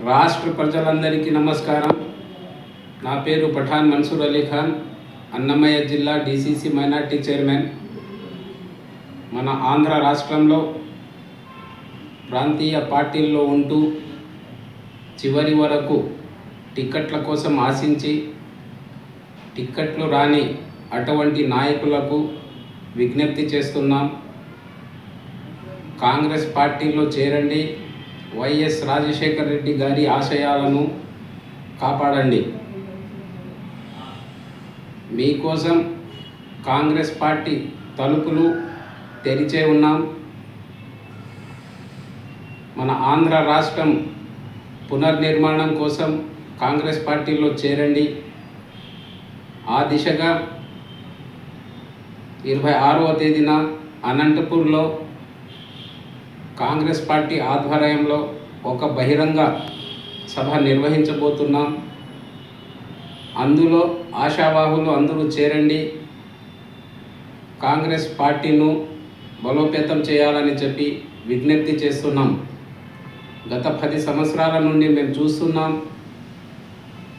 రాష్ట్ర ప్రజలందరికీ నమస్కారం. నా పేరు పఠాన్ మన్సూర్ అలీ ఖాన్, అన్నమయ్య జిల్లా డిసిసి మైనార్టీ చైర్మన్. మన ఆంధ్ర రాష్ట్రంలో ప్రాంతీయ పార్టీల్లో ఉంటూ చివరి వరకు టిక్కెట్ల కోసం ఆశించి టిక్కెట్లు రాని అటువంటి నాయకులకు విజ్ఞప్తి చేస్తున్నాం. కాంగ్రెస్ పార్టీలో చేరండి, వైఎస్ రాజశేఖర రెడ్డి గారి ఆశయాలను కాపాడండి. మీకోసం కాంగ్రెస్ పార్టీ తలుపులు తెరిచే ఉన్నాం. మన ఆంధ్ర రాష్ట్రం పునర్నిర్మాణం కోసం కాంగ్రెస్ పార్టీలో చేరండి. ఆ దిశగా 26వ తేదీన అనంతపూర్లో కాంగ్రెస్ పార్టీ ఆధ్వర్యంలో ఒక బహిరంగ సభ నిర్వహించబోతున్నాం. అందులో ఆశావాహులు అందరూ చేరండి, కాంగ్రెస్ పార్టీను బలోపేతం చేయాలని చెప్పి విజ్ఞప్తి చేస్తున్నాం. గత 10 సంవత్సరాల నుండి మేము చూస్తున్నాం,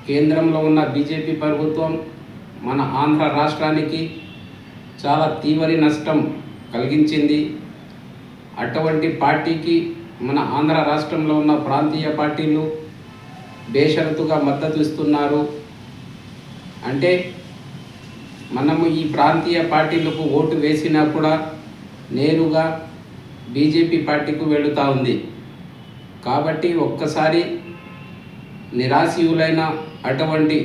కేంద్రంలో ఉన్న బీజేపీ ప్రభుత్వం మన ఆంధ్ర రాష్ట్రానికి చాలా తీవ్ర నష్టం కలిగించింది. అటువంటి పార్టీకి మన ఆంధ్ర రాష్ట్రంలో ఉన్న ప్రాంతీయ పార్టీలు బేషరతుగా మద్దతు ఇస్తున్నారు. అంటే మనము ఈ ప్రాంతీయ పార్టీలకు ఓటు వేసినా కూడా నేరుగా బీజేపీ పార్టీకి వెళుతూ ఉంది. కాబట్టి ఒక్కసారి నిరాశీయులైన అటువంటి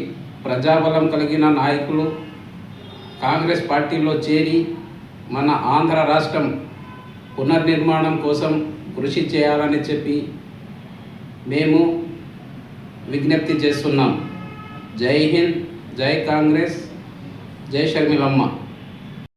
ప్రజాబలం కలిగిన నాయకులు కాంగ్రెస్ పార్టీలో చేరి మన ఆంధ్ర రాష్ట్రం పునర్నిర్మాణం కోసం కృషి చేయాలని చెప్పి మేము విజ్ఞప్తి చేస్తున్నాం. జై హింద్, జై కాంగ్రెస్, జై షర్మిలమ్మ.